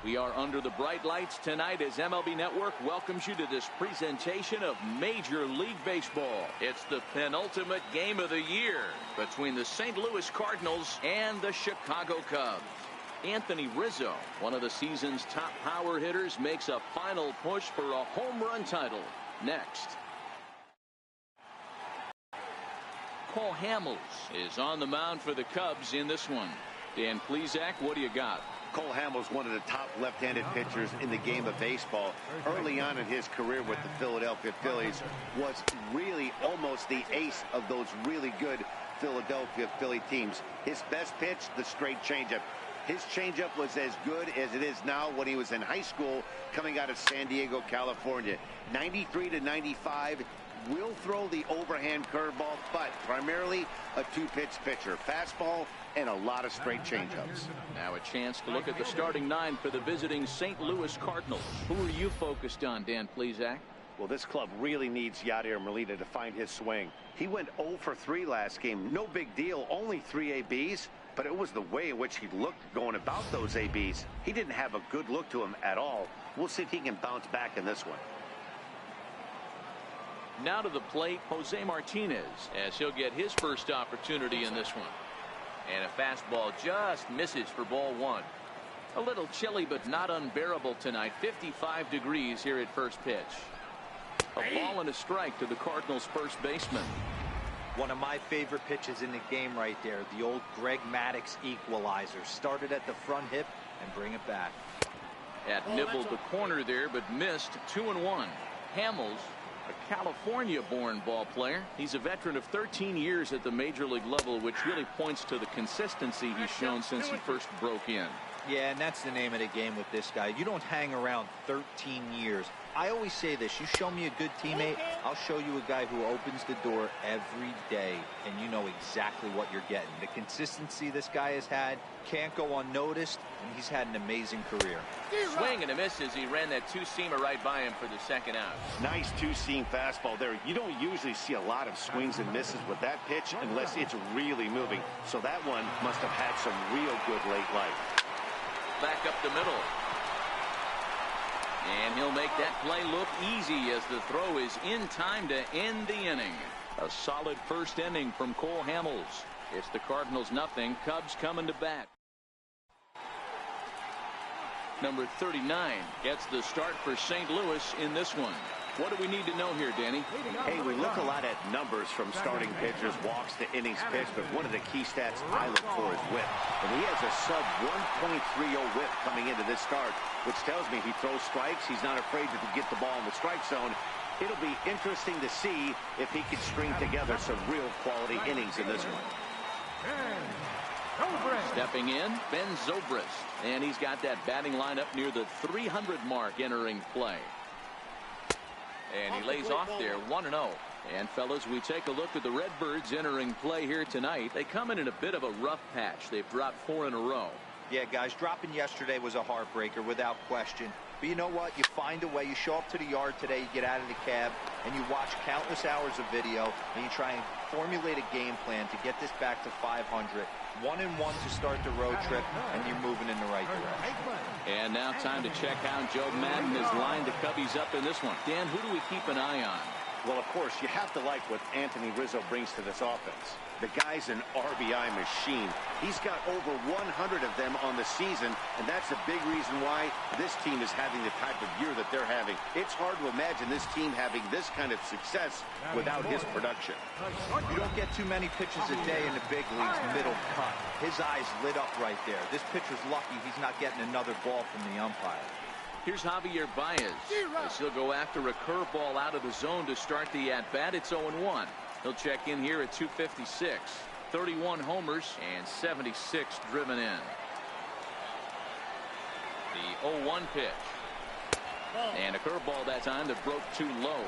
We are under the bright lights tonight as MLB Network welcomes you to this presentation of Major League Baseball. It's the penultimate game of the year between the St. Louis Cardinals and the Chicago Cubs. Anthony Rizzo, one of the season's top power hitters, makes a final push for a home run title. Next. Cole Hamels is on the mound for the Cubs in this one. Dan Plesac, what do you got? Cole Hamels, one of the top left-handed pitchers in the game of baseball. Early on in his career with the Philadelphia Phillies, was really almost the ace of those really good Philadelphia Philly teams. His best pitch, the straight changeup. His changeup was as good as it is now when he was in high school coming out of San Diego, California. 93 to 95. Will throw the overhand curveball, but primarily a two-pitch pitcher. Fastball and a lot of straight changeups. Now a chance to look at the starting nine for the visiting St. Louis Cardinals. Who are you focused on, Dan Plesac? Well, this club really needs Yadier Molina to find his swing. He went 0 for 3 last game. No big deal, only 3 ABs, but it was the way in which he looked going about those ABs. He didn't have a good look to him at all. We'll see if he can bounce back in this one. Now to the plate, Jose Martinez, as he'll get his first opportunity in this one. And a fastball just misses for ball one. A little chilly but not unbearable tonight. 55 degrees here at first pitch. A ball and a strike to the Cardinals' first baseman. One of my favorite pitches in the game right there. The old Greg Maddux equalizer. Started at the front hip and bring it back. That nibbled the corner there but missed. 2-1. Hamels, a California-born ball player. He's a veteran of 13 years at the major league level, which really points to the consistency he's shown since he first broke in. Yeah, and that's the name of the game with this guy. You don't hang around 13 years. I always say this, you show me a good teammate, I'll show you a guy who opens the door every day, and you know exactly what you're getting. The consistency this guy has had can't go unnoticed, and he's had an amazing career. Swing and a miss as he ran that two-seamer right by him for the second out. Nice two-seam fastball there. You don't usually see a lot of swings and misses with that pitch unless it's really moving. So that one must have had some real good late life. Back up the middle. And he'll make that play look easy as the throw is in time to end the inning. A solid first inning from Cole Hamels. It's the Cardinals nothing. Cubs coming to bat. Number 39 gets the start for St. Louis in this one. What do we need to know here, Danny? Hey, we look a lot at numbers from starting pitchers, walks to innings pitched, but one of the key stats I look for is whip. And he has a sub 1.30 whip coming into this start, which tells me he throws strikes. He's not afraid to get the ball in the strike zone. It'll be interesting to see if he can string together some real quality innings in this one. Stepping in, Ben Zobrist. And he's got that batting lineup near the 300 mark entering play. And he lays off there 1-0. And fellas, we take a look at the Redbirds entering play here tonight. They come in a bit of a rough patch. They've dropped 4 in a row. Yeah, guys, dropping yesterday was a heartbreaker without question. But you know what? You find a way. You show up to the yard today, you get out of the cab, and you watch countless hours of video, and you try and formulate a game plan to get this back to 500. 1-1 to start the road trip, and you're moving in the right direction. And now time to check how Joe Madden has lined the Cubbies up in this one. Dan, who do we keep an eye on? Well, of course, you have to like what Anthony Rizzo brings to this offense. The guy's an RBI machine. He's got over 100 of them on the season, and that's a big reason why this team is having the type of year that they're having. It's hard to imagine this team having this kind of success without his production. You don't get too many pitches a day in the big leagues middle cut. His eyes lit up right there. This pitcher's lucky he's not getting another ball from the umpire. Here's Javier Baez. As he'll go after a curveball out of the zone to start the at-bat. It's 0-1. He'll check in here at 256. 31 homers and 76 driven in. The 0-1 pitch. And a curveball that time that broke too low.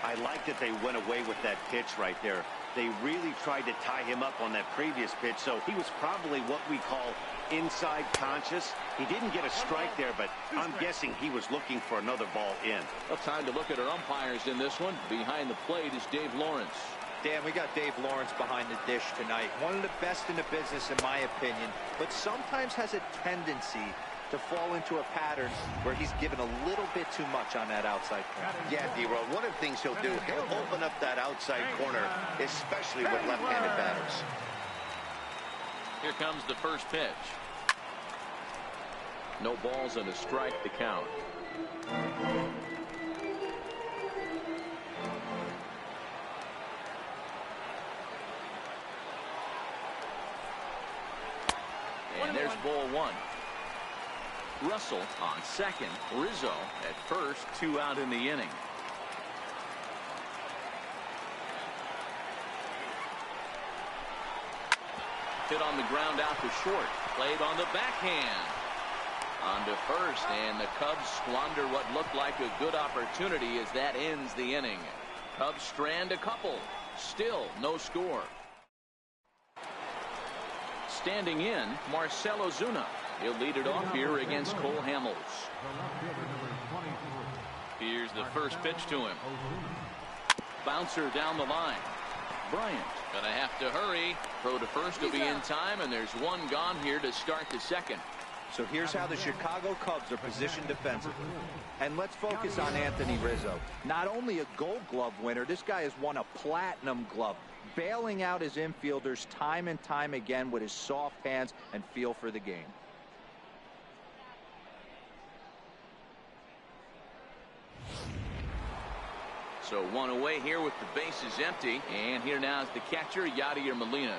I like that they went away with that pitch right there. They really tried to tie him up on that previous pitch, so he was probably what we call inside conscious. He didn't get a strike there, but I'm guessing he was looking for another ball in. Well, time to look at our umpires in this one. Behind the plate is Dave Lawrence. Dan, we got Dave Lawrence behind the dish tonight. One of the best in the business, in my opinion, but sometimes has a tendency to fall into a pattern where he's given a little bit too much on that outside corner. Yeah, D-Roll, one of the things he'll do, he'll open up that outside corner, especially with left-handed batters. Here comes the first pitch. No balls and a strike to count. And there's ball one. Russell on second. Rizzo at first. 2 out in the inning. Hit on the ground out to short. Played on the backhand. On to first, and the Cubs squander what looked like a good opportunity as that ends the inning. Cubs strand a couple. Still no score. Standing in, Marcell Ozuna. He'll lead it off here against Cole Hamels. Here's the first pitch to him. Bouncer down the line. Bryant gonna have to hurry. Throw to first will be in time, and there's one gone here to start the second. So here's how the Chicago Cubs are positioned defensively. And let's focus on Anthony Rizzo. Not only a Gold Glove winner, this guy has won a Platinum Glove, bailing out his infielders time and time again with his soft hands and feel for the game. So one away here with the bases empty. And here now is the catcher, Yadier Molina.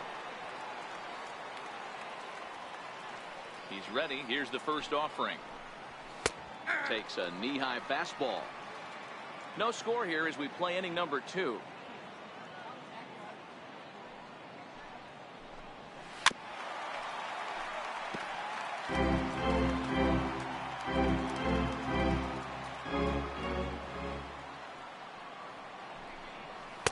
He's ready. Here's the first offering. Takes a knee-high fastball. No score here as we play inning number 2.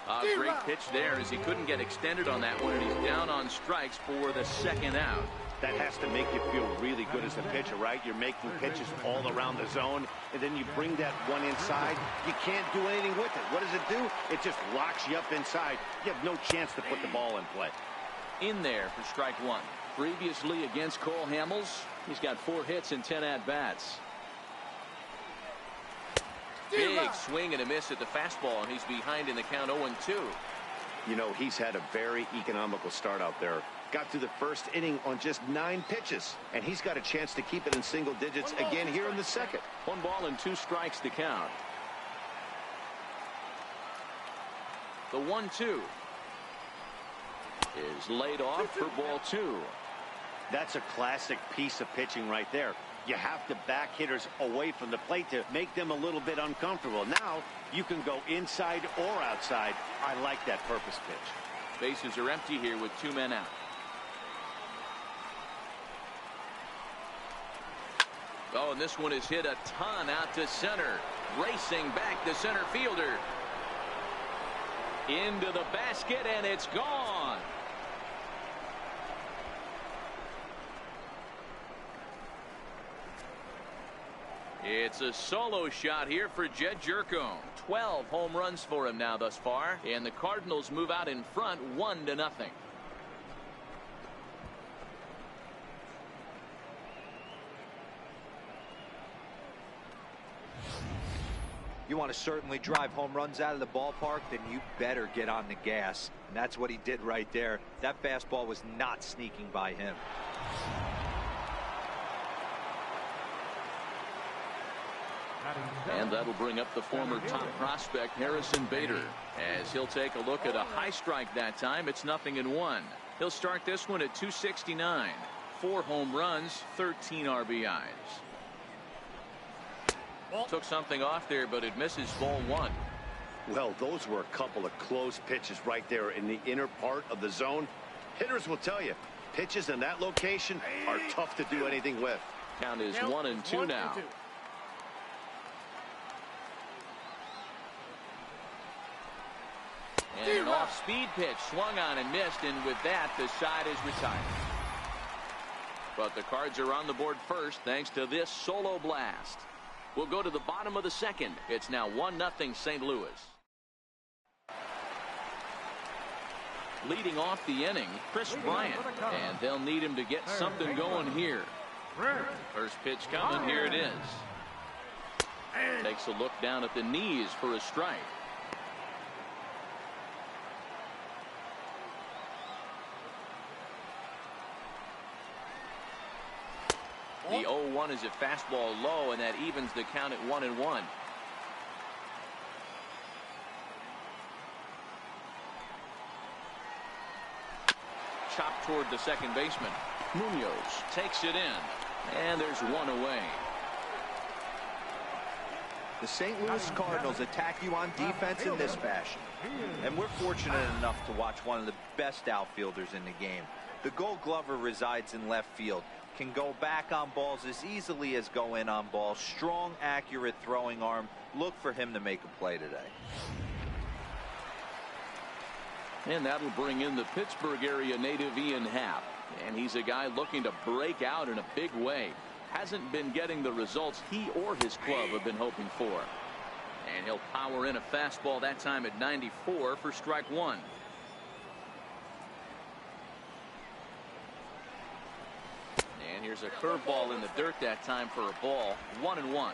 A great pitch there as he couldn't get extended on that one, and he's down on strikes for the second out. That has to make you feel really good as a pitcher, right? You're making pitches all around the zone, and then you bring that one inside. You can't do anything with it. What does it do? It just locks you up inside. You have no chance to put the ball in play. In there for strike one. Previously against Cole Hamels, he's got 4 hits and 10 at-bats. Big swing and a miss at the fastball, and he's behind in the count 0-2. You know, he's had a very economical start out there. Got through the first inning on just 9 pitches, and he's got a chance to keep it in single digits again here in the second. 1 ball and 2 strikes to count. The 1-2 is laid off for ball 2. That's a classic piece of pitching right there. You have to back hitters away from the plate to make them a little bit uncomfortable. Now you can go inside or outside. I like that purpose pitch. Bases are empty here with 2 men out. Oh, and this one is hit a ton out to center. Racing back the center fielder. Into the basket, and it's gone. It's a solo shot here for Jed Jerko. 12 home runs for him now thus far, and the Cardinals move out in front 1-0. You want to certainly drive home runs out of the ballpark, then you better get on the gas. And that's what he did right there. That fastball was not sneaking by him. And that'll bring up the former top prospect Harrison Bader, as he'll take a look at a high strike that time. It's 0-1. He'll start this one at 269. 4 home runs, 13 RBIs. Took something off there, but it misses ball 1. Well, those were a couple of close pitches right there in the inner part of the zone. Hitters will tell you, pitches in that location are tough to do anything with. Count is 1-2 now. And an off-speed pitch swung on and missed, and with that, the side is retired. But the Cards are on the board first thanks to this solo blast. We'll go to the bottom of the second. It's now 1-0 St. Louis. Leading off the inning, Chris Bryant, and they'll need him to get something going here. First pitch coming. Here it is. Takes a look down at the knees for a strike. The 0-1 is a fastball low, and that evens the count at 1-1. Chopped toward the second baseman. Munoz takes it in, and there's one away. The St. Louis Cardinals attack you on defense in this fashion. And we're fortunate enough to watch one of the best outfielders in the game. The Gold Glover resides in left field. Can go back on balls as easily as go in on balls. Strong, accurate throwing arm. Look for him to make a play today. And that'll bring in the Pittsburgh area native Ian Happ. And he's a guy looking to break out in a big way. Hasn't been getting the results he or his club have been hoping for. And he'll power in a fastball that time at 94 for strike one. And here's a curveball in the dirt that time for a ball. 1-1.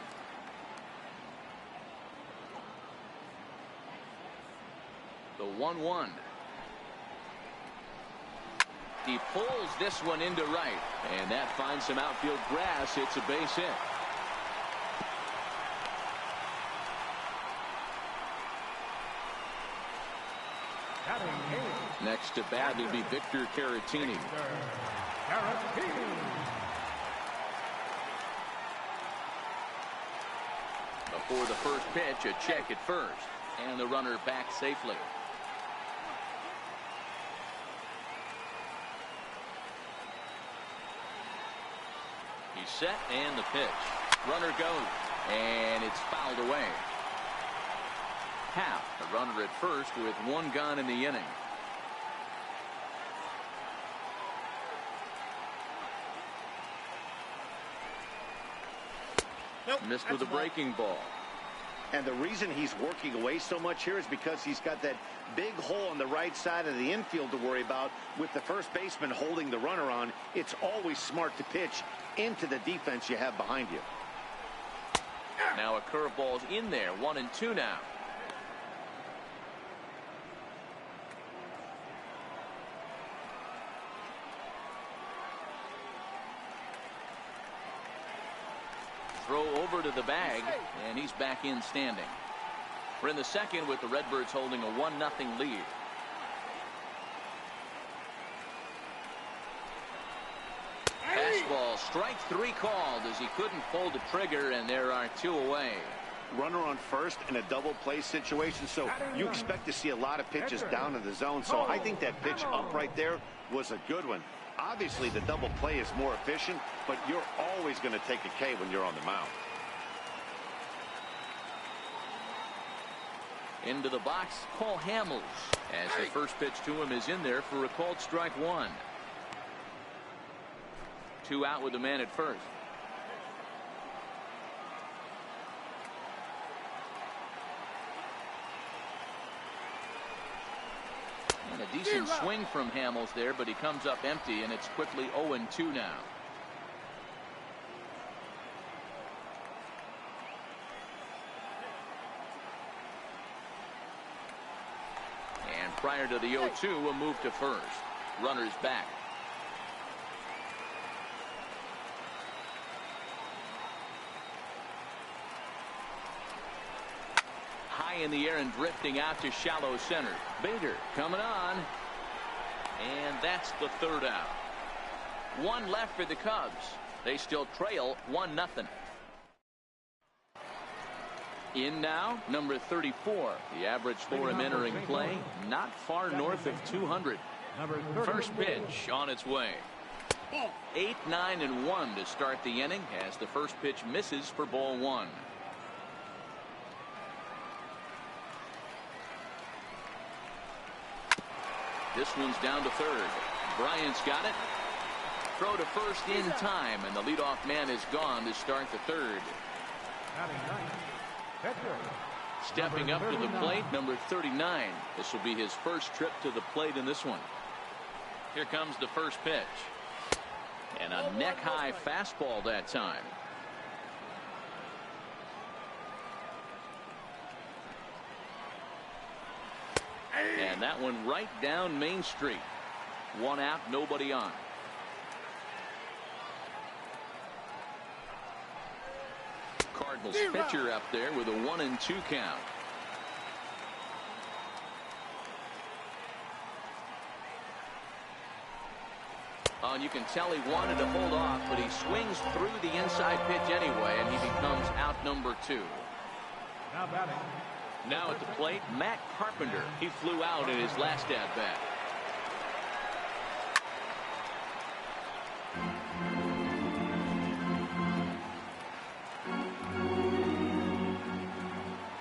The 1-1. He pulls this one into right, and that finds some outfield grass. It's a base hit. Next to bat will be Victor Caratini. Before the first pitch, a check at first, and the runner back safely. He's set, and the pitch. Runner goes, and it's fouled away. Happ, a runner at first with one gone in the inning. Nope, missed with a breaking ball. And the reason he's working away so much here is because he's got that big hole on the right side of the infield to worry about. With the first baseman holding the runner on, it's always smart to pitch into the defense you have behind you. Now a curveball's in there. 1-2 now. Throw over to the bag, and he's back in standing. We're in the second with the Redbirds holding a 1-0 lead. Fastball, strike three called as he couldn't pull the trigger, and there are two away. Runner on first in a double play situation, so you expect to see a lot of pitches down in the zone. So I think that pitch up right there was a good one. Obviously, the double play is more efficient, but you're always going to take a K when you're on the mound. Into the box, Paul Hamels, as the first pitch to him is in there for a called strike one. Two out with the man at first. And a decent swing from Hamels there, but he comes up empty, and it's quickly 0-2 now. And prior to the 0-2, a move to first. Runner's back. In the air and drifting out to shallow center. Bader coming on, and that's the third out. One left for the Cubs. They still trail 1-0. In now, number 34. The average for him entering play, not far north of 200. First pitch on its way. 8, 9, and 1 to start the inning as the first pitch misses for ball one. This one's down to third. Bryant's got it. Throw to first in time, and the leadoff man is gone to start the third. Stepping up to the plate, number 39. This will be his first trip to the plate in this one. Here comes the first pitch. And a neck-high fastball that time. And that one right down Main Street. One out, nobody on. Cardinals pitcher up there with a 1-2 count. And you can tell he wanted to hold off, but he swings through the inside pitch anyway, and he becomes out number 2. Now batting. Now at the plate, Matt Carpenter. He flew out in his last at-bat.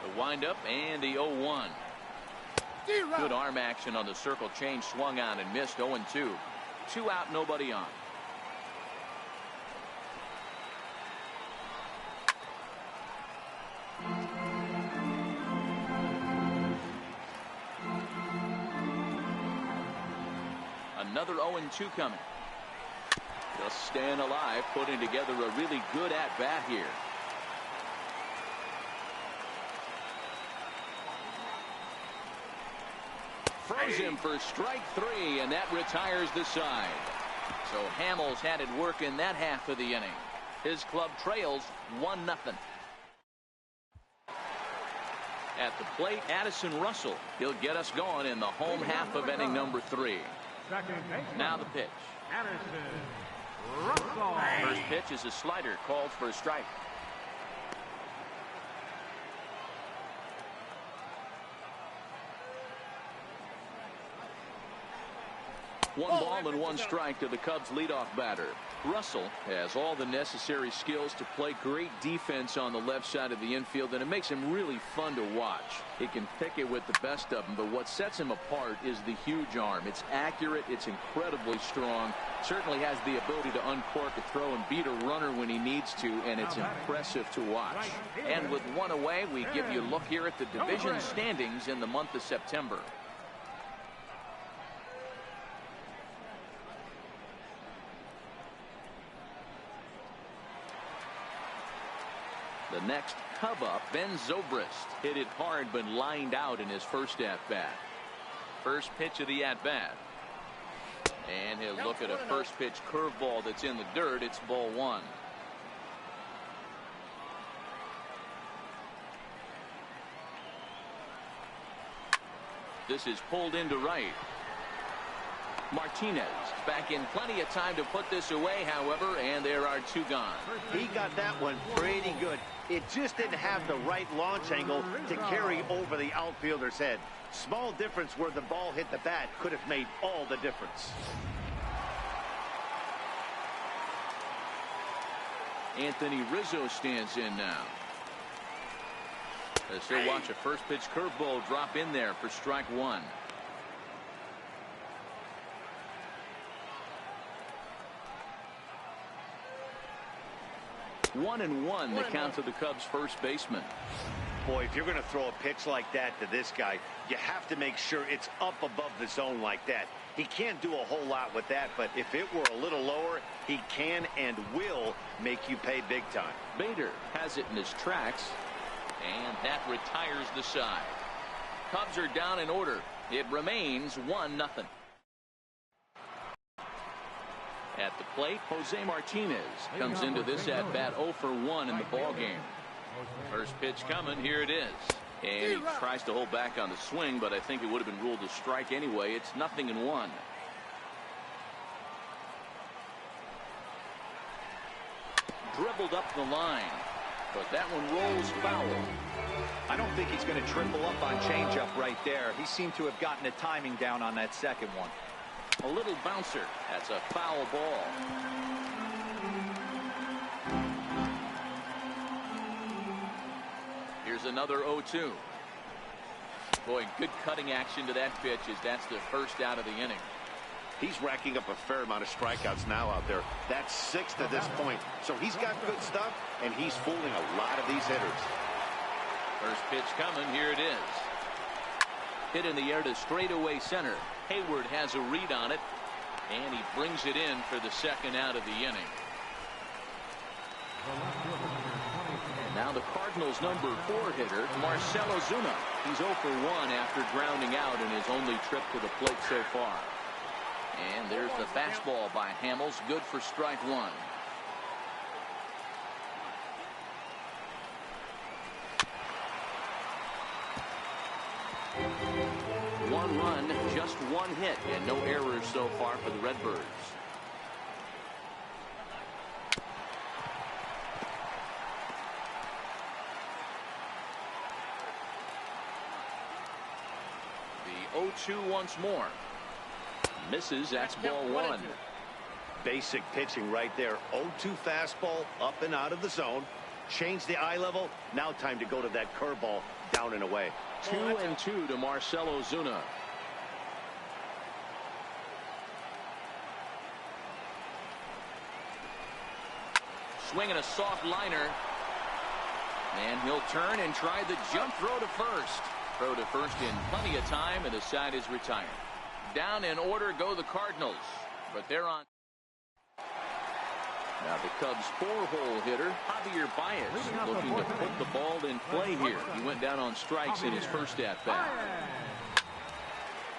The windup and the 0-1. Good arm action on the circle change, swung on and missed. 0-2. 2 out, nobody on. Another 0-2 coming. Just staying alive, putting together a really good at-bat here. Throws him for strike 3, and that retires the side. So Hamels had it work in that half of the inning. His club trails 1-0. At the plate, Addison Russell. He'll get us going in the home half of inning number 3. Now the pitch. Addison Russell. First pitch is a slider called for a strike. One ball and 1 strike to the Cubs leadoff batter. Russell has all the necessary skills to play great defense on the left side of the infield, and it makes him really fun to watch. He can pick it with the best of them, but what sets him apart is the huge arm. It's accurate, it's incredibly strong, certainly has the ability to uncork a throw and beat a runner when he needs to, and it's impressive to watch. And with 1 away, we give you a look here at the division standings in the month of September. The next Cub up, Ben Zobrist, hit it hard but lined out in his first at-bat. First pitch of the at-bat. And he'll look at a first pitch curveball that's in the dirt. It's ball 1. This is pulled into right. Martinez back in plenty of time to put this away, however, and there are 2 gone. He got that one pretty good. It just didn't have the right launch angle to carry over the outfielder's head. Small difference where the ball hit the bat could have made all the difference. Anthony Rizzo stands in now. As he'll watch a first pitch curveball drop in there for strike 1. 1-1 the count to the Cubs first baseman. Boy, if you're going to throw a pitch like that to this guy, you have to make sure it's up above the zone like that. He can't do a whole lot with that, but if it were a little lower, he can and will make you pay big time. Bader has it in his tracks, and that retires the side. Cubs are down in order. It remains 1-0. At the plate, Jose Martinez comes into this at-bat 0 for 1 in the ballgame. First pitch coming, here it is. And he tries to hold back on the swing, but I think it would have been ruled a strike anyway. It's 0-1. Dribbled up the line, but that one rolls foul. I don't think he's going to triple up on changeup right there. He seemed to have gotten the timing down on that second one. A little bouncer. That's a foul ball. Here's another 0-2. Boy, good cutting action to that pitch as that's the first out of the inning. He's racking up a fair amount of strikeouts now out there. That's 6 to this point. So he's got good stuff, and he's fooling a lot of these hitters. First pitch coming. Here it is. Hit in the air to straightaway center. Hayward has a read on it. And he brings it in for the second out of the inning. And now the Cardinals' number 4 hitter, Marcell Ozuna. He's 0 for 1 after grounding out in his only trip to the plate so far. And there's the fastball by Hamels, good for strike 1. One run, just one hit, and no errors so far for the Redbirds. The 0-2 once more. Misses, that's ball 1. Basic pitching right there. 0-2 fastball up and out of the zone. Change the eye level. Now time to go to that curveball down and away. 2-2 to Marcell Ozuna. Swinging a soft liner. And he'll turn and try the jump throw to first. Throw to first in plenty of time, and the side is retired. Down in order go the Cardinals, but they're on. Now the Cubs' 4-hole hitter, Javier Baez, looking to put the ball in play here. He went down on strikes in his first at-bat.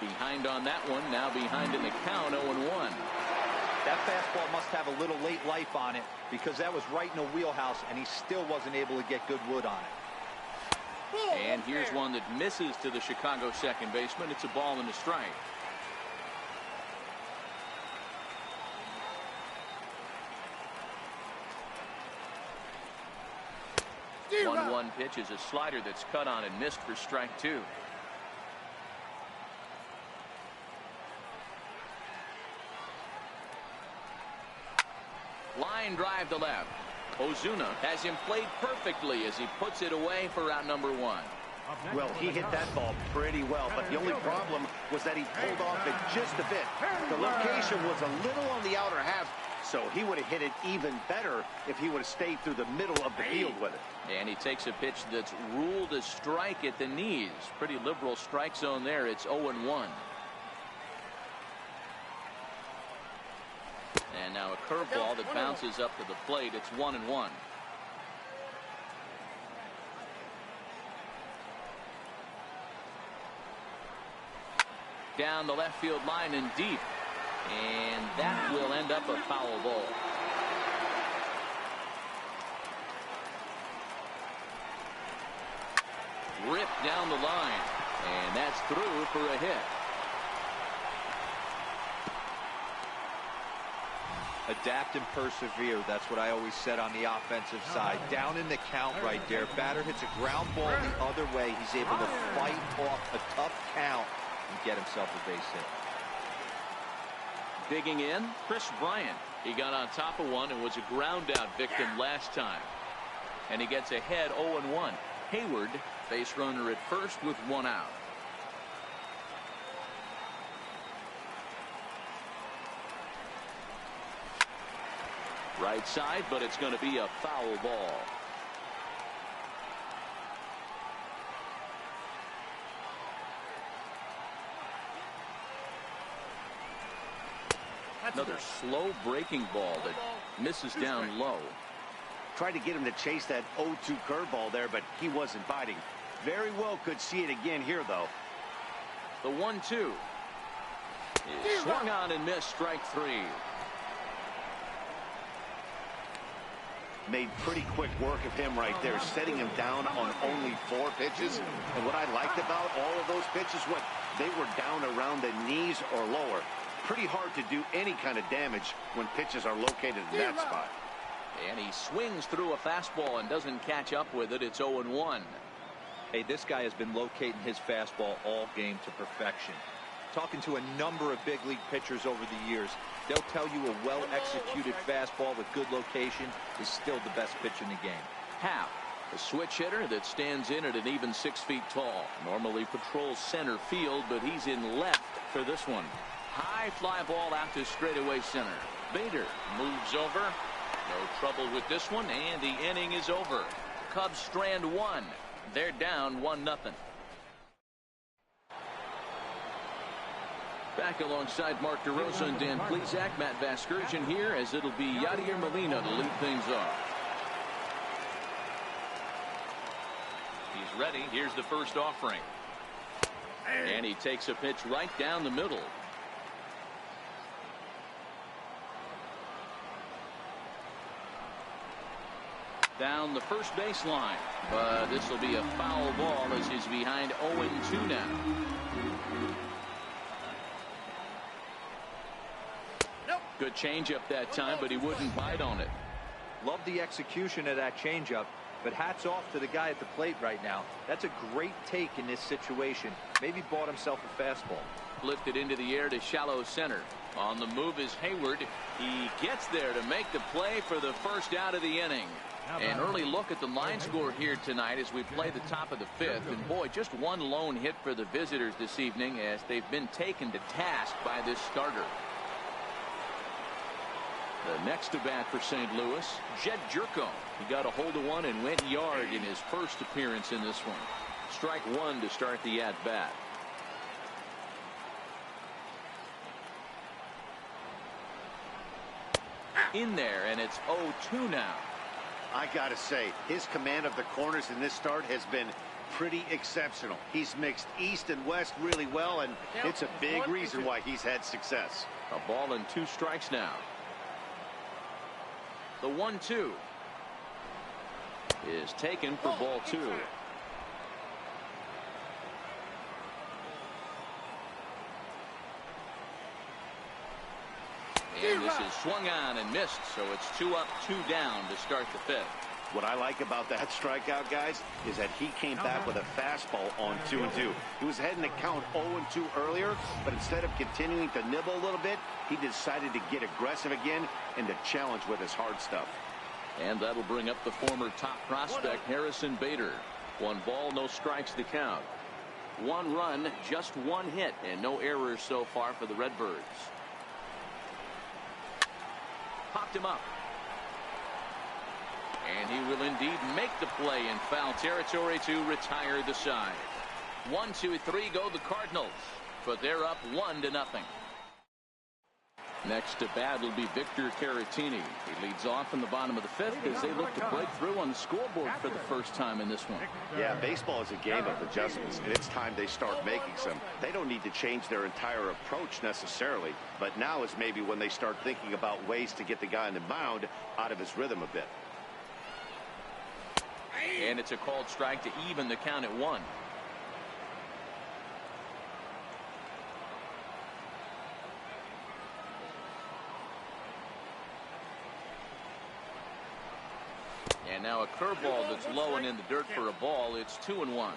Behind on that one, now behind in the count, 0-1. That fastball must have a little late life on it, because that was right in the wheelhouse, and he still wasn't able to get good wood on it. And here's one that misses to the Chicago second baseman. It's a ball and a strike. One pitch is a slider that's cut on and missed for strike 2. Line drive to left. Ozuna has him played perfectly as he puts it away for out number 1. Well, he hit that ball pretty well, but the only problem was that he pulled off it just a bit. The location was a little on the outer half, so he would have hit it even better if he would have stayed through the middle of the field with it. And he takes a pitch that's ruled a strike at the knees. Pretty liberal strike zone there. It's 0-1. And now a curveball that bounces up to the plate. It's 1-1. Down the left field line and deep. And that will end up a foul ball. Ripped down the line. And that's through for a hit. Adapt and persevere. That's what I always said on the offensive side. Down in the count right there. Batter hits a ground ball the other way. He's able to fight off a tough count and get himself a base hit. Digging in, Chris Bryant. He got on top of one and was a ground out victim last time. And he gets ahead 0-1. Hayward, base runner at first with 1 out. Right side, but it's going to be a foul ball. Another slow breaking ball that misses down low. Tried to get him to chase that 0-2 curveball there, but he wasn't biting. Very well could see it again here, though. The 1-2 is swung on and missed, strike 3. Made pretty quick work of him right there, setting him down on only 4 pitches. And what I liked about all of those pitches, what they were down around the knees or lower. Pretty hard to do any kind of damage when pitches are located in that spot. And he swings through a fastball and doesn't catch up with it. It's 0-1. Hey, this guy has been locating his fastball all game to perfection. Talking to a number of big league pitchers over the years, they'll tell you a well-executed fastball with good location is still the best pitch in the game. Happ, a switch hitter that stands in at an even 6 feet tall. Normally patrols center field, but he's in left for this one. High fly ball out to straightaway center. Bader moves over. No trouble with this one, and the inning is over. Cubs strand 1. They're down 1-0. Back alongside Mark DeRosa and Dan Plesac, Matt Vasgersian here, as it'll be Yadier Molina to lead things off. He's ready. Here's the first offering. And he takes a pitch right down the middle. Down the first baseline, but this will be a foul ball as he's behind 0-2 now. Good changeup that time, but he wouldn't bite on it. Love the execution of that changeup, but hats off to the guy at the plate right now. That's a great take in this situation. Maybe bought himself a fastball. Lifted into the air to shallow center. On the move is Hayward. He gets there to make the play for the first out of the inning. An early look at the line score here tonight as we play the top of the fifth. And boy, just one lone hit for the visitors this evening as they've been taken to task by this starter. The next to bat for St. Louis, Jed Jerko. He got a hold of one and went yard in his first appearance in this one. Strike one to start the at bat. In there, and it's 0-2 now. I gotta say, his command of the corners in this start has been pretty exceptional. He's mixed east and west really well, and it's a big reason why he's had success. A ball and 2 strikes now. The 1-2 is taken for ball 2. And this is swung on and missed, so it's 2 up, 2 down to start the fifth. What I like about that strikeout, guys, is that he came back with a fastball on 2-2. He was heading to count 0-2 earlier, but instead of continuing to nibble a little bit, he decided to get aggressive again and to challenge with his hard stuff. And that'll bring up the former top prospect, Harrison Bader. 1 ball, no strikes to count. 1 run, just 1 hit, and no errors so far for the Redbirds. Popped him up. And he will indeed make the play in foul territory to retire the side. 1, 2, 3 go the Cardinals, but they're up 1-0. Next to bat will be Victor Caratini. He leads off in the bottom of the fifth as they look to break through on the scoreboard for the first time in this one. Yeah, baseball is a game of adjustments, and it's time they start making some. They don't need to change their entire approach necessarily, but now is maybe when they start thinking about ways to get the guy on the mound out of his rhythm a bit. And it's a called strike to even the count at 1. And now a curveball that's low and in the dirt for a ball. It's 2-1.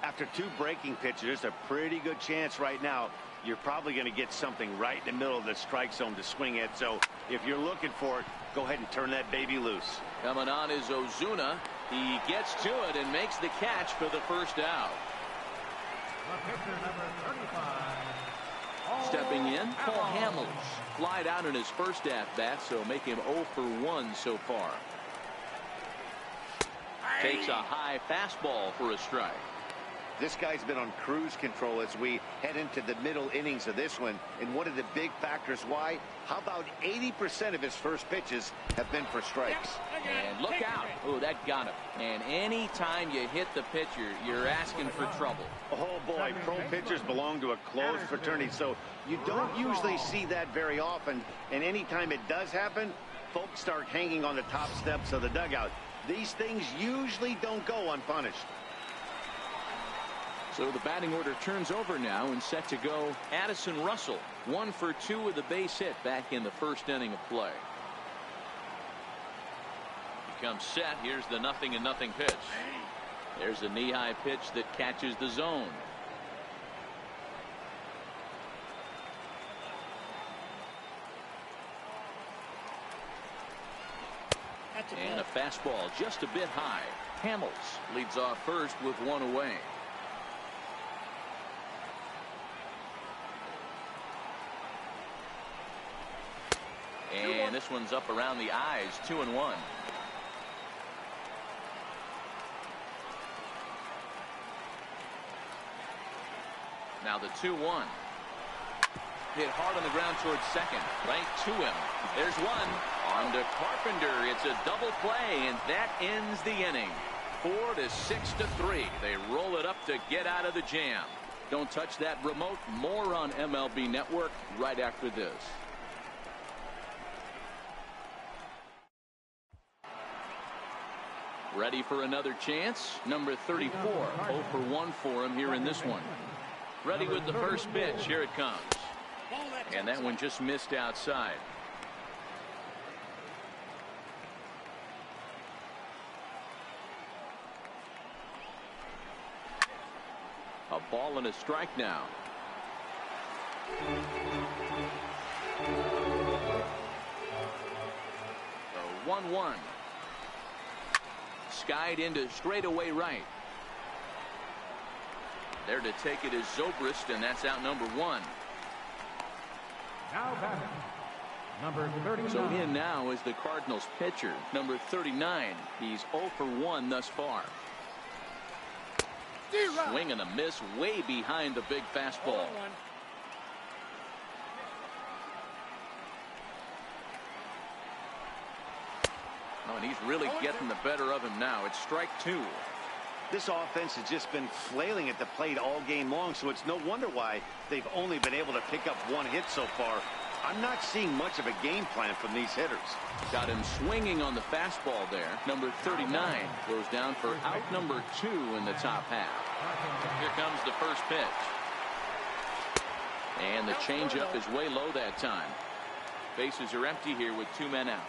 After 2 breaking pitches, a pretty good chance right now. You're probably going to get something right in the middle of the strike zone to swing at. So if you're looking for it, go ahead and turn that baby loose. Coming on is Ozuna. He gets to it and makes the catch for the first out. Stepping in, Paul Hamels. Flied out in his first at-bat, so make him 0 for 1 so far. Takes a high fastball for a strike. This guy's been on cruise control as we head into the middle innings of this one. And one of the big factors why, how about 80% of his first pitches have been for strikes? And look out. Oh, that got him. And any time you hit the pitcher, you're asking for trouble. Oh, boy, pro pitchers belong to a closed fraternity, so you don't usually see that very often. And anytime it does happen, folks start hanging on the top steps of the dugout. These things usually don't go unpunished. So the batting order turns over now and set to go Addison Russell. 1 for 2 with a base hit back in the first inning of play. He comes set. Here's the 0-0 pitch. There's a knee-high pitch that catches the zone. And a fastball just a bit high. Hamels leads off first with 1 away. And this one's up around the eyes. 2-1. Now the 2-1. hit hard on the ground towards second. Right to him. There's one. On to Carpenter. It's a double play, and that ends the inning. 4-6-3. They roll it up to get out of the jam. Don't touch that remote. More on MLB Network right after this. Ready for another chance? Number 34. 0 for 1 for him here in this one. Ready with the first pitch. Here it comes. And that one just missed outside. A ball and a strike now. The 1-1. Skied into straightaway right. There to take it is Zobrist, and that's out number 1. Now batting, number 39. So in now is the Cardinals pitcher, number 39. He's 0 for 1 thus far. Swing and a miss way behind the big fastball. Oh, and he's really getting the better of him now. It's strike 2. This offense has just been flailing at the plate all game long, so it's no wonder why they've only been able to pick up 1 hit so far. I'm not seeing much of a game plan from these hitters. Got him swinging on the fastball there. Number 39 goes down for out number 2 in the top half. Here comes the first pitch. And the changeup is way low that time. Bases are empty here with 2 men out.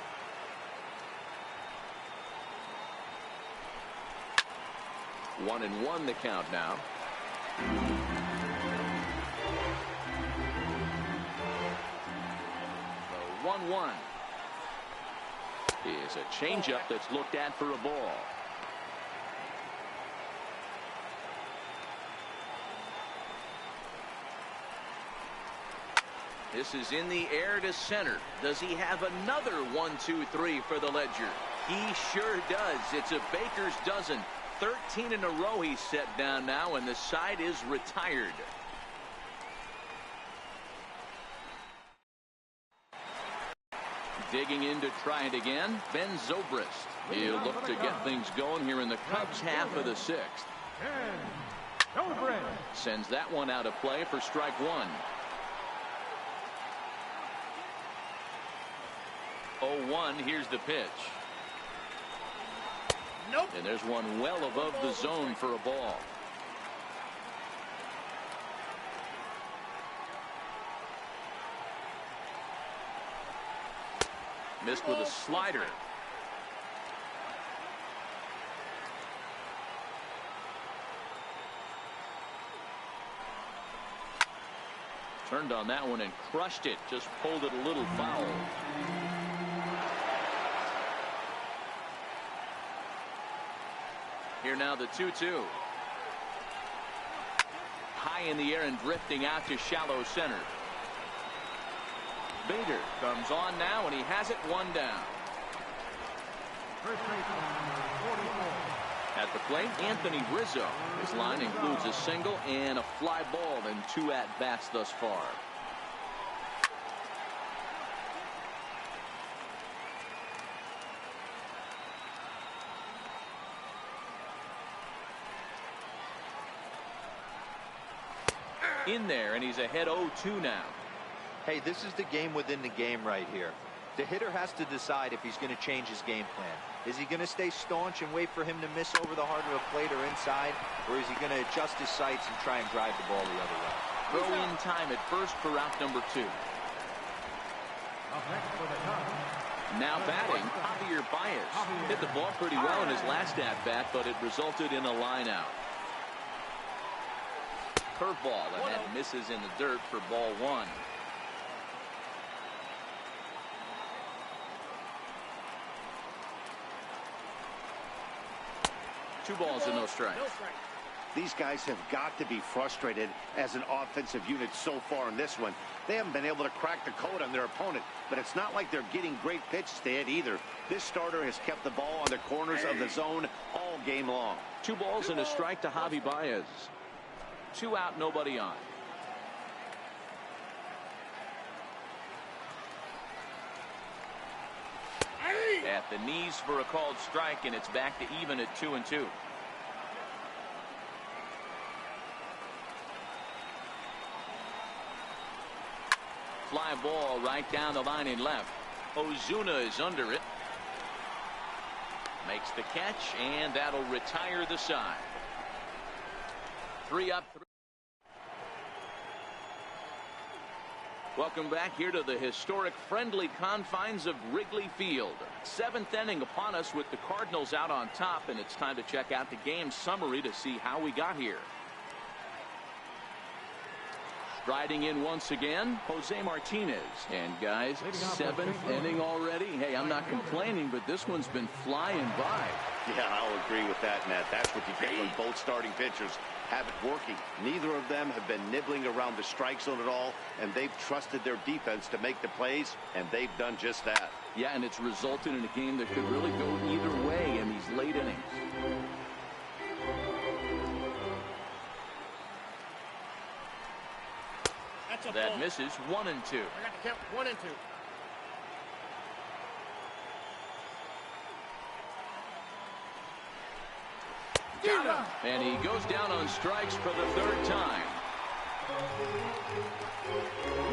One and one the count now. The 1-1 is a changeup that's looked at for a ball. This is in the air to center. Does he have another 1-2-3 for the Ledger? He sure does. It's a baker's dozen. 13 in a row he's set down now, and the side is retired. Digging in to try it again, Ben Zobrist. He'll look to get things going here in the Cubs half of the 6th. Sends that one out of play for strike 1. 0-1, here's the pitch. Nope. And there's one well above the zone for a ball. Missed with a slider. Turned on that one and crushed it. Just pulled it a little foul. Here now the 2-2. High in the air and drifting out to shallow center. Bader comes on now, and he has it 1 down. First baseman, number 44. At the plate, Anthony Rizzo. His line includes a single and a fly ball and 2 at-bats thus far. In there, and he's ahead 0-2 now. Hey, this is the game within the game right here. The hitter has to decide if he's going to change his game plan. Is he going to stay staunch and wait for him to miss over the heart of the plate or inside, or is he going to adjust his sights and try and drive the ball the other way? Throw in time at first for out number 2. Up next for the Cubs. Now batting, Javier Baez. Hit the ball pretty well in his last at-bat, but it resulted in a line out. Curveball, and that misses in the dirt for ball 1. Two balls and no strikes. These guys have got to be frustrated as an offensive unit so far in this one. They haven't been able to crack the code on their opponent, but it's not like they're getting great pitches to hit either. This starter has kept the ball on the corners of the zone all game long. 2 balls and a strike to Javi Baez. 2 out, nobody on. the knees for a called strike, and it's back to even at 2-2. Fly ball right down the line in left. Ozuna is under it. Makes the catch, and that'll retire the side. 3 up. Welcome back here to the historic friendly confines of Wrigley Field. 7th inning upon us with the Cardinals out on top, and it's time to check out the game summary to see how we got here. Striding in once again, Jose Martinez. And guys, 7th inning already. Hey, I'm not complaining, but this one's been flying by. Yeah, I'll agree with that, Matt. That's what you get when both starting pitchers have it working. Neither of them have been nibbling around the strike zone at all, and they've trusted their defense to make the plays, and they've done just that. Yeah, and it's resulted in a game that could really go either way in these late innings. That misses. 1-2. I got to count 1 and 2. Got him. And he goes down on strikes for the 3rd time.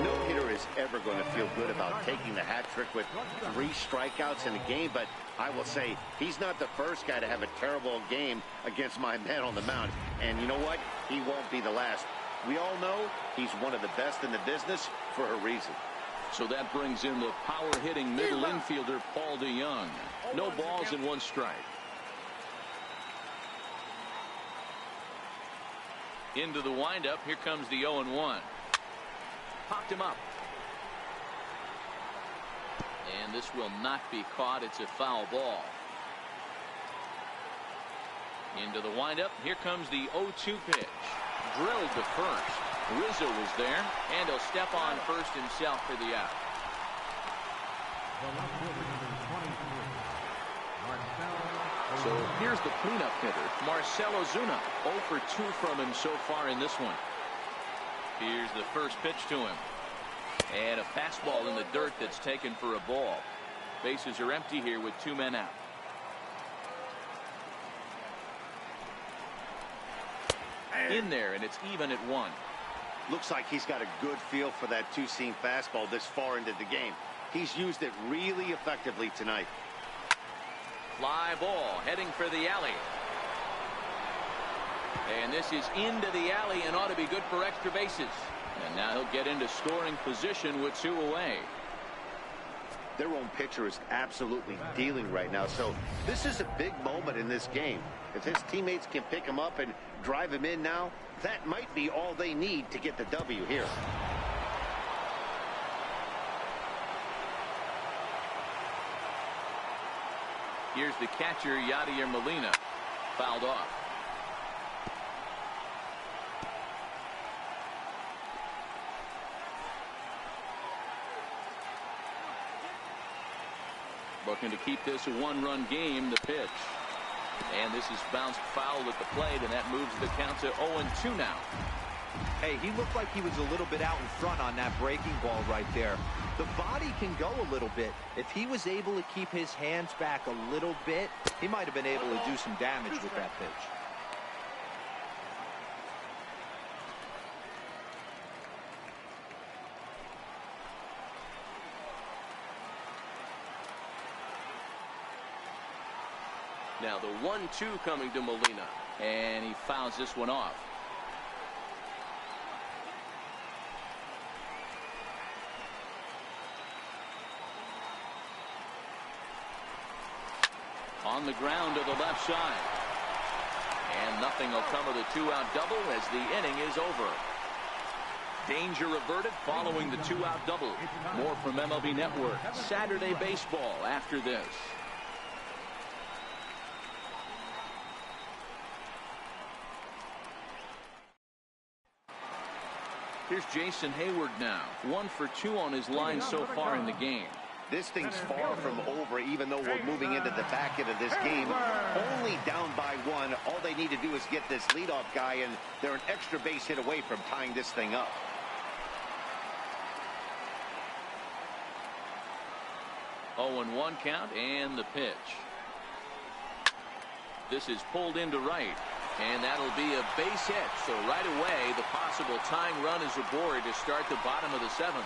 No hitter is ever going to feel good about taking the hat trick with 3 strikeouts in a game, but I will say he's not the first guy to have a terrible game against my man on the mound. And you know what? He won't be the last. We all know he's one of the best in the business for a reason. So that brings in the power-hitting middle infielder, Paul DeYoung. No balls and 1 strike. Into the windup. Here comes the 0-1. Popped him up. And this will not be caught. It's a foul ball. Into the windup. Here comes the 0-2 pitch. Drilled to first. Rizzo was there, and he'll step on first himself for the out. So here's the cleanup hitter, Marcell Ozuna. 0 for 2 from him so far in this one. Here's the first pitch to him. And a fastball in the dirt that's taken for a ball. Bases are empty here with 2 men out. In there, and it's even at 1. Looks like he's got a good feel for that 2-seam fastball this far into the game. He's used it really effectively tonight. Fly ball heading for the alley. And this is into the alley and ought to be good for extra bases. And now he'll get into scoring position with 2 away. Their own pitcher is absolutely dealing right now, so this is a big moment in this game. If his teammates can pick him up and drive him in now, that might be all they need to get the W here. Here's the catcher, Yadier Molina. Fouled off. Looking to keep this a 1-run game. The pitch. And this is bounced foul at the plate, and that moves the count to 0-2 now. Hey, he looked like he was a little bit out in front on that breaking ball right there. The body can go a little bit. If he was able to keep his hands back a little bit, he might have been able to do some damage with that pitch. Now the 1-2 coming to Molina, and he fouls this one off. On the ground to the left side. And nothing will come of the 2-out double as the inning is over. Danger averted following the 2-out double. More from MLB Network. Saturday baseball after this. Here's Jason Hayward now. 1 for 2 on his line so far in the game. This thing's far from over, even though we're moving into the back end of this game. Only down by 1. All they need to do is get this leadoff guy, and they're an extra base hit away from tying this thing up. 0-1 count and the pitch. This is pulled into right, and that'll be a base hit. So right away, the possible tying run is aboard to start the bottom of the 7th.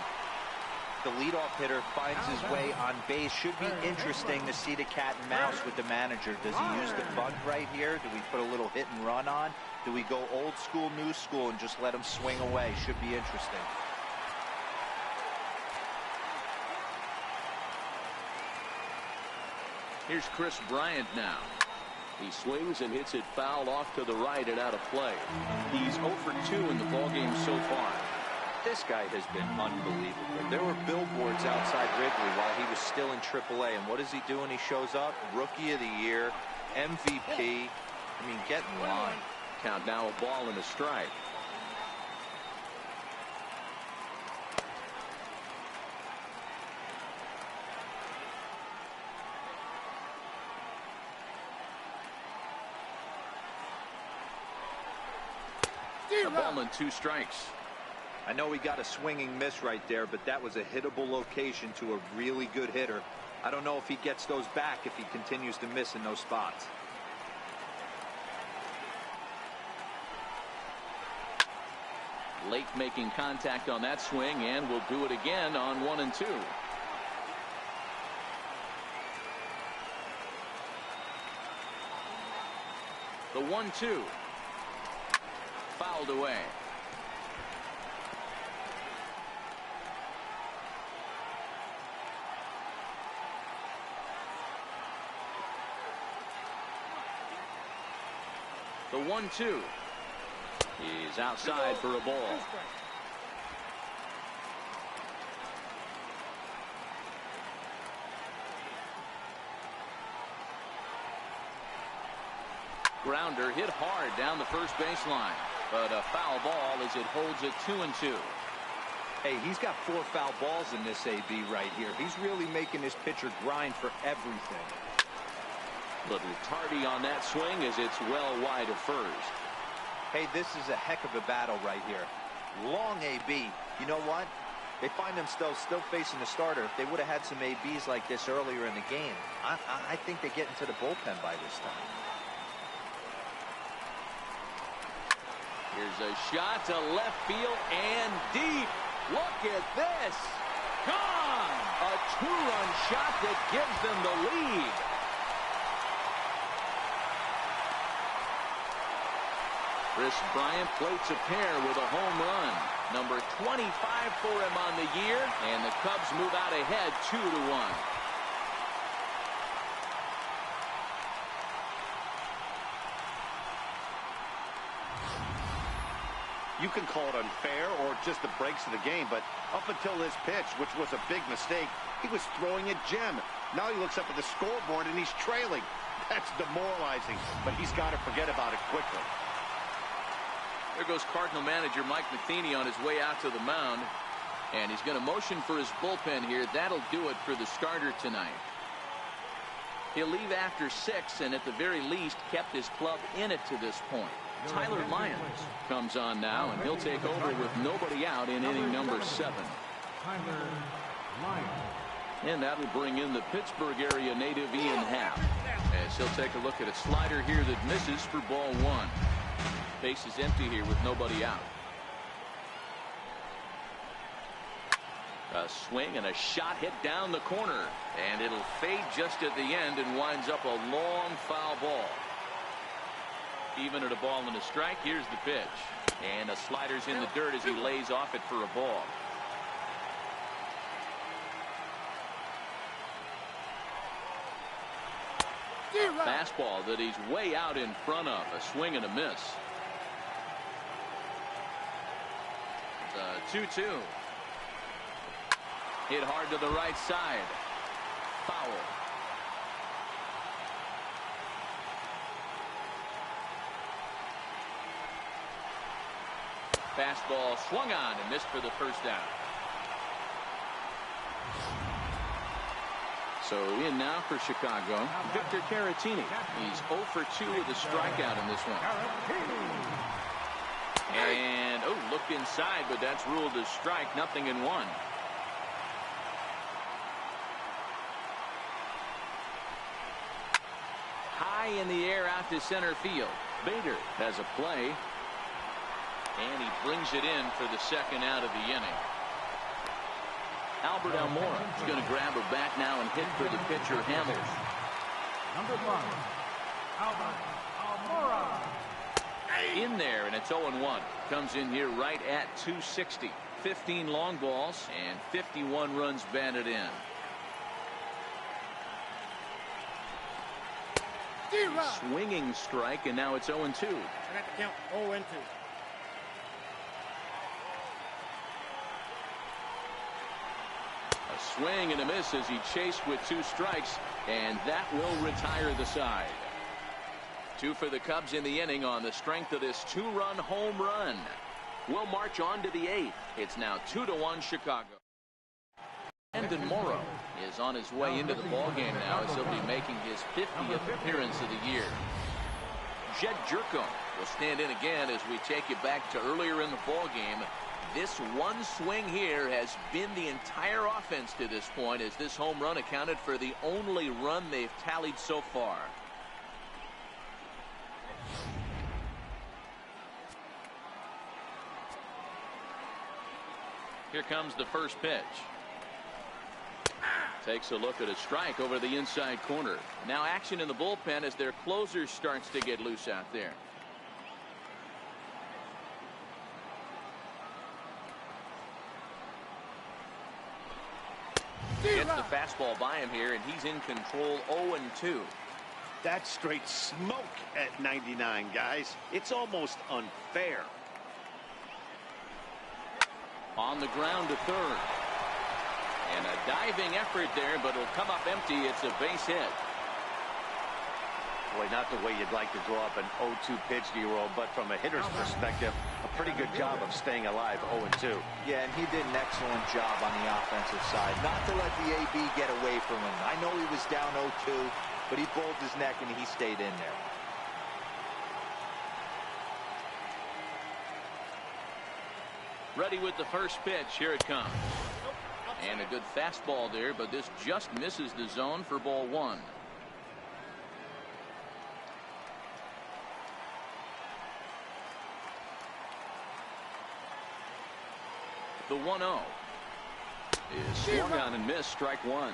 The leadoff hitter finds his way on base. Should be interesting to see the cat and mouse with the manager. Does he use the bunt right here? Do we put a little hit and run on? Do we go old school, new school, and just let him swing away? Should be interesting. Here's Chris Bryant now. He swings and hits it foul off to the right and out of play. He's 0 for 2 in the ballgame so far. This guy has been unbelievable. There were billboards outside Wrigley while he was still in AAA. And what does he do when he shows up? Rookie of the Year, MVP. I mean, get in line. Count now, a ball and a strike. A ball and 2 strikes. I know he got a swinging miss right there, but that was a hittable location to a really good hitter. I don't know if he gets those back if he continues to miss in those spots. Lake making contact on that swing, and will do it again on 1 and 2. The 1-2. Fouled away. The 1-2. He's outside for a ball. Grounder hit hard down the first baseline, but a foul ball as it holds it 2-2. Hey, he's got 4 foul balls in this AB right here. He's really making his pitcher grind for everything. Little tardy on that swing as it's well wide of first. Hey, this is a heck of a battle right here. Long AB. You know what? They find themselves still facing the starter. If they would have had some ABs like this earlier in the game, I think they get into the bullpen by this time. Here's a shot to left field and deep. Look at this. Gone! A 2-run shot that gives them the lead. Chris Bryant plates a pair with a home run. Number 25 for him on the year, and the Cubs move out ahead 2-1. You can call it unfair or just the breaks of the game, but up until this pitch, which was a big mistake, he was throwing a gem. Now he looks up at the scoreboard and he's trailing. That's demoralizing, but he's got to forget about it quickly. There goes Cardinal manager Mike Matheny on his way out to the mound, and he's going to motion for his bullpen here. That'll do it for the starter tonight. He'll leave after 6, and at the very least kept his club in it to this point. Tyler Lyons comes on now, and he'll take over with nobody out in inning number 7. Tyler Lyons. And that'll bring in the Pittsburgh area native Ian Happ, as he'll take a look at a slider here that misses for ball 1. Base is empty here with nobody out. A swing and a shot hit down the corner, and it'll fade just at the end and winds up a long foul ball. Even at a ball and a strike, here's the pitch, and a slider's in the dirt as he lays off it for a ball. Fastball that he's way out in front of. A swing and a miss. The 2-2. Hit hard to the right side. Foul. Fastball swung on and missed for the first down. So in now for Chicago, Victor Caratini. He's 0 for 2 with a strikeout in this one. And, looked inside, but that's ruled a strike, 0-1. in the air out to center field. Bader has a play. And he brings it in for the second out of the inning. Albert Almora is going to grab her back now and hit for the pitcher, Hamels. Number 1, Albert Almora. In there, and it's 0-1. Comes in here right at 260. 15 long balls and 51 runs batted in. Swinging strike, and now it's 0-2. I got to count 0-2. A swing and a miss as he chased with 2 strikes, and that will retire the side. 2 for the Cubs in the inning on the strength of this 2-run home run. We'll march on to the 8th. It's now 2-1 Chicago. Brandon Morrow is on his way into the ballgame now as he'll be making his 50th appearance of the year. Jed Jerko will stand in again as we take you back to earlier in the ballgame. This one swing here has been the entire offense to this point, as this home run accounted for the only run they've tallied so far. Here comes the first pitch. Takes a look at a strike over the inside corner. Now action in the bullpen as their closer starts to get loose out there. Gets the fastball by him here, and he's in control. 0-2. That's straight smoke at 99, guys. It's almost unfair. On the ground to third. And a diving effort there, but it'll come up empty. It's a base hit. Boy, not the way you'd like to draw up an 0-2 pitch, D-roll, but from a hitter's perspective, a pretty good job of staying alive. 0-2. Yeah, and he did an excellent job on the offensive side. Not to let the AB get away from him. I know he was down 0-2, but he pulled his neck and he stayed in there. Ready with the first pitch. Here it comes. And a good fastball there, but this just misses the zone for ball 1. The 1-0 is swung on and missed. Strike 1.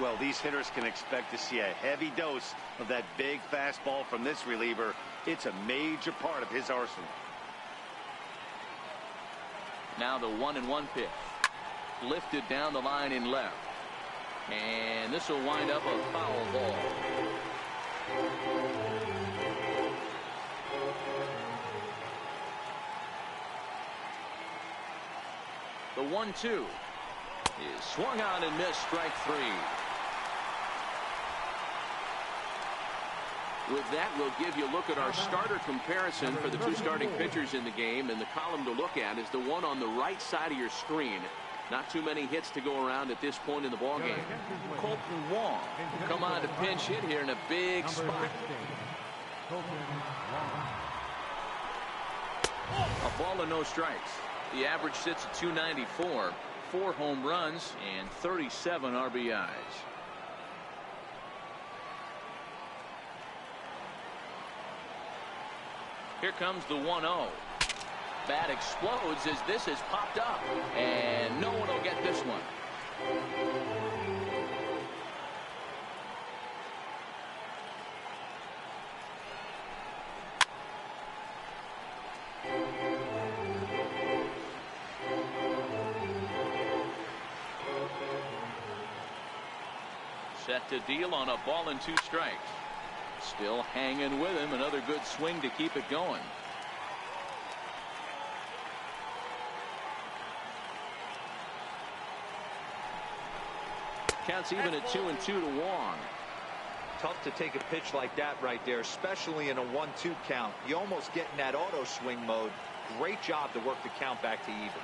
Well, these hitters can expect to see a heavy dose of that big fastball from this reliever. It's a major part of his arsenal. Now the 1-1 pitch. Lifted down the line in left. And this will wind up a foul ball. The 1-2 is swung on and missed. Strike 3. With that, we'll give you a look at our starter comparison for the 2 starting pitchers in the game. And the column to look at is the one on the right side of your screen. Not too many hits to go around at this point in the ballgame. Colton Wong will come on to pinch hit here in a big spot. A ball and no strikes. The average sits at 294. 4 home runs and 37 RBIs. Here comes the 1-0. Bat explodes as this has popped up, and no one will get this one. Set to deal on a ball and 2 strikes. Still hanging with him. Another good swing to keep it going. Counts even at 2-2 to Wong. Tough to take a pitch like that right there, especially in a 1-2 count. You almost get in that auto swing mode. Great job to work the count back to even.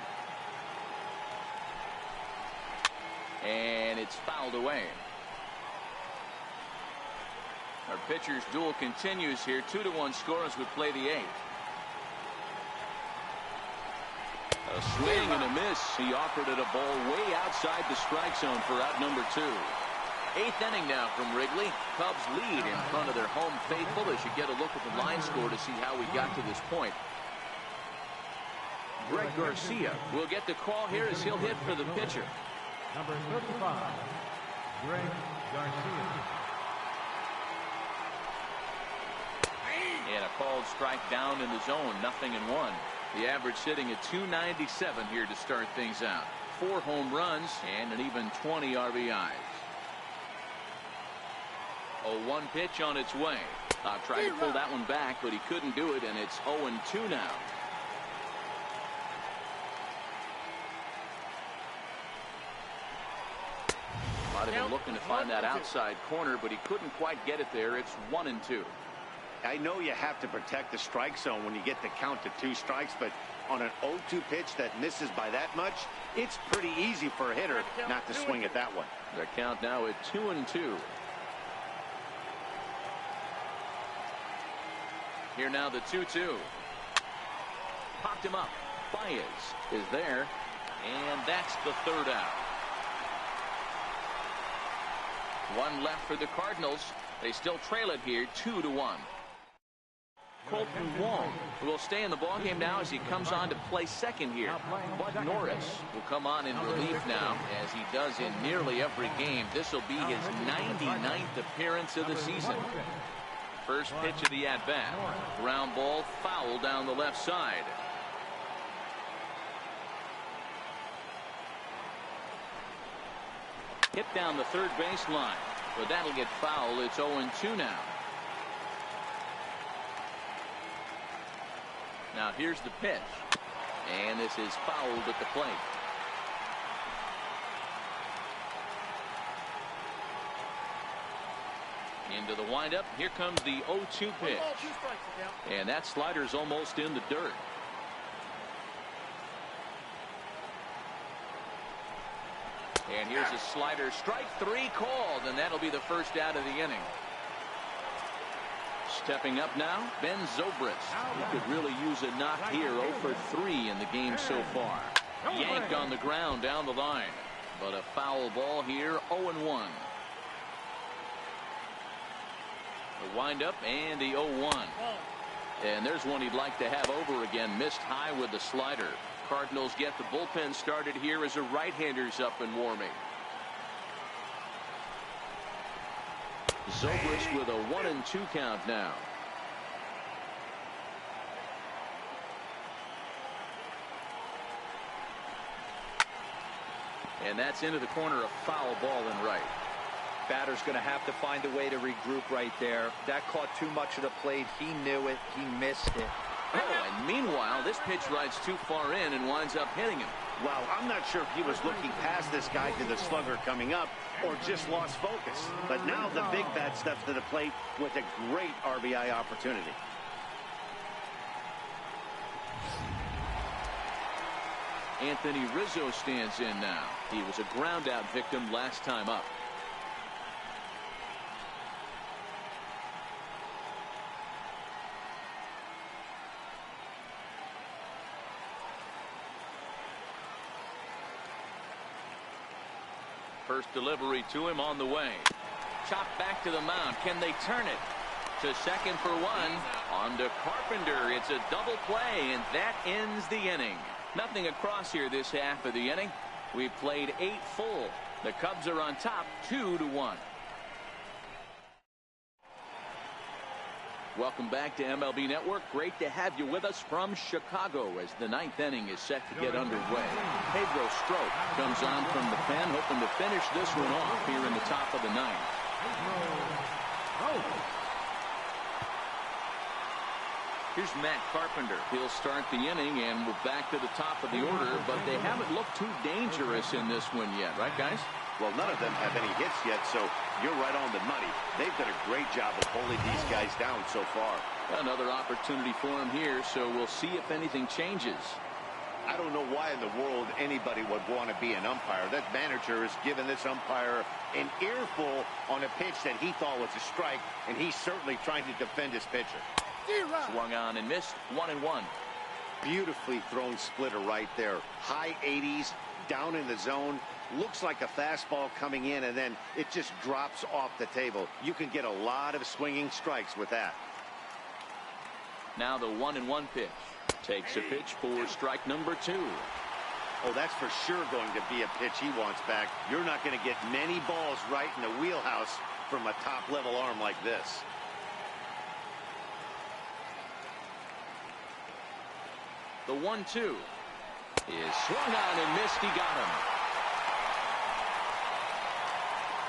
And it's fouled away. Our pitcher's duel continues here. 2-1 score as we play the 8th. A swing and a miss. He offered it a ball way outside the strike zone for out number 2. Eighth inning now from Wrigley. Cubs lead in front of their home faithful as you get a look at the line score to see how we got to this point. Greg Garcia will get the call here as he'll hit for the pitcher. Number 35, Greg Garcia. And a called strike down in the zone, 0-1. The average sitting at 297 here to start things out. 4 home runs and an even 20 RBIs. 0-1 pitch on its way. Tried to pull that one back, but he couldn't do it, and it's 0-2 now. Might have been looking to find that outside corner, but he couldn't quite get it there. It's 1-2. I know you have to protect the strike zone when you get the count to 2 strikes, but on an 0-2 pitch that misses by that much, it's pretty easy for a hitter not to swing at that one. The count now at 2-2. Here now the 2-2. Popped him up. Baez is there, and that's the 3rd out. 1 left for the Cardinals. They still trail it here 2-1. Colton Wong will stay in the ballgame now as he comes on to play second here. Bud Norris will come on in relief now, as he does in nearly every game. This will be his 99th appearance of the season. First pitch of the at-bat. Ground ball, foul down the left side. Hit down the third base line, but that'll get foul. It's 0-2 now. Now here's the pitch, and this is fouled at the plate. Into the windup. Here comes the 0-2 pitch, and that slider's almost in the dirt. And here's a slider. Strike 3 called, and that'll be the first out of the inning. Stepping up now, Ben Zobrist. He could really use a knock here. 0 for 3 in the game so far. Yanked on the ground down the line, but a foul ball here. 0-1. The windup and the 0-1. And there's one he'd like to have over again. Missed high with the slider. Cardinals get the bullpen started here as a right-hander's up and warming. Zobrist with a 1-2 count now. And that's into the corner, a foul ball in right. Batter's going to have to find a way to regroup right there. That caught too much of the plate. He knew it. He missed it. Oh, and meanwhile, this pitch rides too far in and winds up hitting him. Wow, I'm not sure if he was looking past this guy to the slugger coming up or just lost focus. But now the big bat steps to the plate with a great RBI opportunity. Anthony Rizzo stands in now. He was a ground out victim last time up. First delivery to him on the way. Chopped back to the mound. Can they turn it? To second for 1. On to Carpenter. It's a double play, and that ends the inning. Nothing across here this half of the inning. We've played 8 full. The Cubs are on top 2-1. Welcome back to MLB Network. Great to have you with us from Chicago as the 9th inning is set to get underway. Pedro Strop comes on from the pen, hoping to finish this one off here in the top of the 9th. Here's Matt Carpenter. He'll start the inning, and we're back to the top of the order, but they haven't looked too dangerous in this one yet, right, guys? Well, none of them have any hits yet, so you're right on the money. They've done a great job of holding these guys down so far. Another opportunity for him here, so we'll see if anything changes. I don't know why in the world anybody would want to be an umpire. That manager has given this umpire an earful on a pitch that he thought was a strike, and he's certainly trying to defend his pitcher. Swung on and missed. 1-1. Beautifully thrown splitter right there. High 80s, down in the zone. Looks like a fastball coming in, and then it just drops off the table. You can get a lot of swinging strikes with that. Now the 1-1 pitch. Takes a pitch for strike number 2. Oh, that's for sure going to be a pitch he wants back. You're not going to get many balls right in the wheelhouse from a top-level arm like this. The 1-2 is swung on and missed. He got him.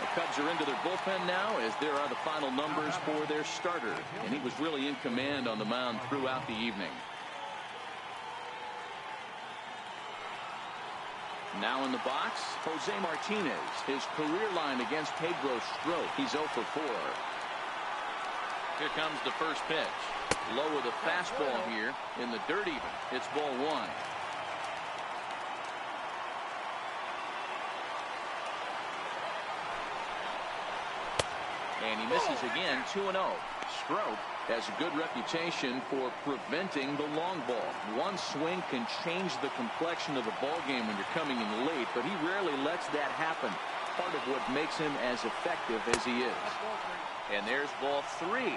The Cubs are into their bullpen now, as there are the final numbers for their starter, and he was really in command on the mound throughout the evening. Now in the box, Jose Martinez. His career line against Pedro Strop. He's 0 for 4. Here comes the first pitch. Low with a fastball here in the dirt even. It's ball 1. And he misses again, 2-0. Strop has a good reputation for preventing the long ball. One swing can change the complexion of the ball game when you're coming in late, but he rarely lets that happen. Part of what makes him as effective as he is. And there's ball 3.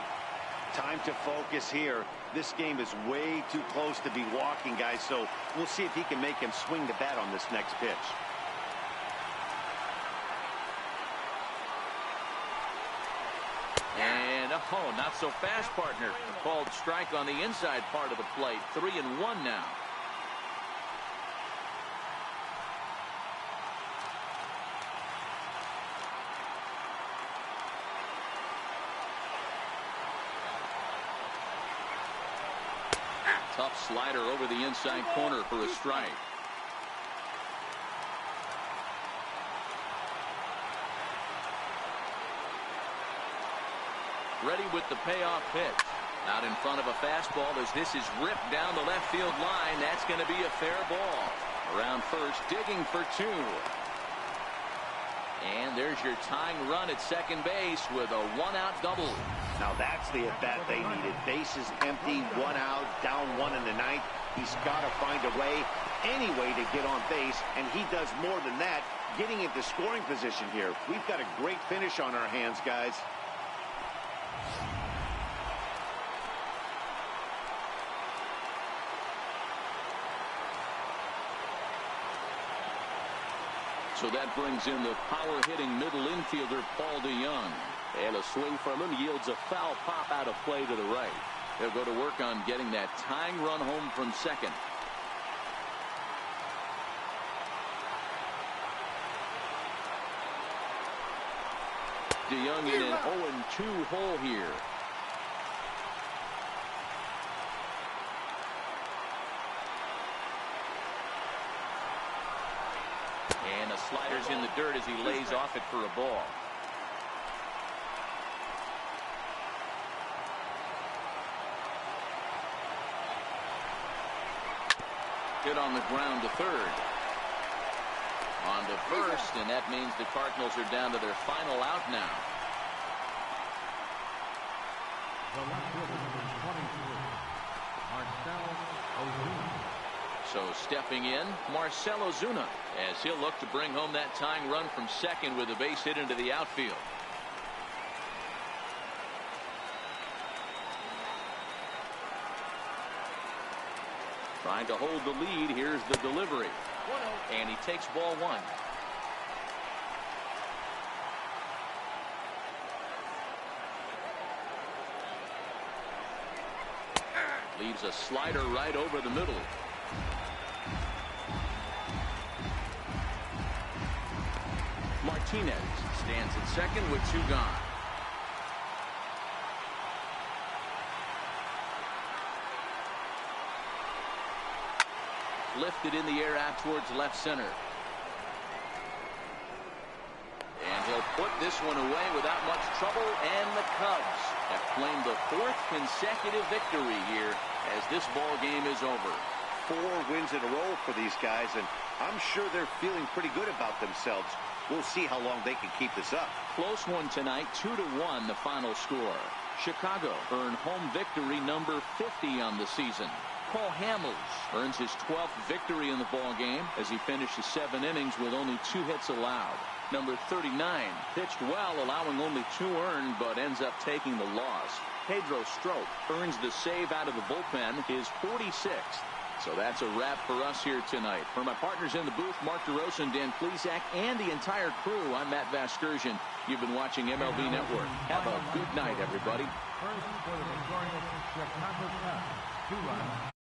Time to focus here. This game is way too close to be walking, guys, so we'll see if he can make him swing the bat on this next pitch. And oh, not so fast, partner. Called strike on the inside part of the plate. 3-1 now. Tough slider over the inside corner for a strike. Ready with the payoff pitch. Out in front of a fastball as this is ripped down the left field line. That's going to be a fair ball. Around first, digging for 2. And there's your tying run at second base with a 1-out double. Now that's the at-bat they needed. Bases empty, 1 out, down 1 in the 9th. He's got to find a way, any way to get on base, and he does more than that, getting into scoring position here. We've got a great finish on our hands, guys. So that brings in the power-hitting middle infielder, Paul DeYoung. And a swing from him yields a foul pop out of play to the right. They'll go to work on getting that tying run home from second. DeYoung in an 0-2 hole here. And the slider's in the dirt as he lays off it for a ball. Hit on the ground to third. On to first, and that means the Cardinals are down to their final out now. The left fielder, number 23, Marcell Ozuna. So stepping in, Marcell Ozuna, as he'll look to bring home that tying run from second with a base hit into the outfield. Trying to hold the lead. Here's the delivery. And he takes ball 1. Leaves a slider right over the middle. Martinez stands at second with 2 gone. Lifted in the air out towards left center. And he'll put this one away without much trouble, and the Cubs have claimed the 4th consecutive victory here as this ball game is over. 4 wins in a row for these guys, and I'm sure they're feeling pretty good about themselves. We'll see how long they can keep this up. Close one tonight, 2-1 the final score. Chicago earned home victory number 50 on the season. Paul Hamels earns his 12th victory in the ball game as he finishes 7 innings with only 2 hits allowed. Number 39 pitched well, allowing only 2 earned, but ends up taking the loss. Pedro Strop earns the save out of the bullpen, his 46th. So that's a wrap for us here tonight. For my partners in the booth, Mark DeRosa and Dan Plesac, and the entire crew, I'm Matt Vasgersian. You've been watching MLB Network. Have a good night, everybody. First for the Chicago Cubs, 2 runs.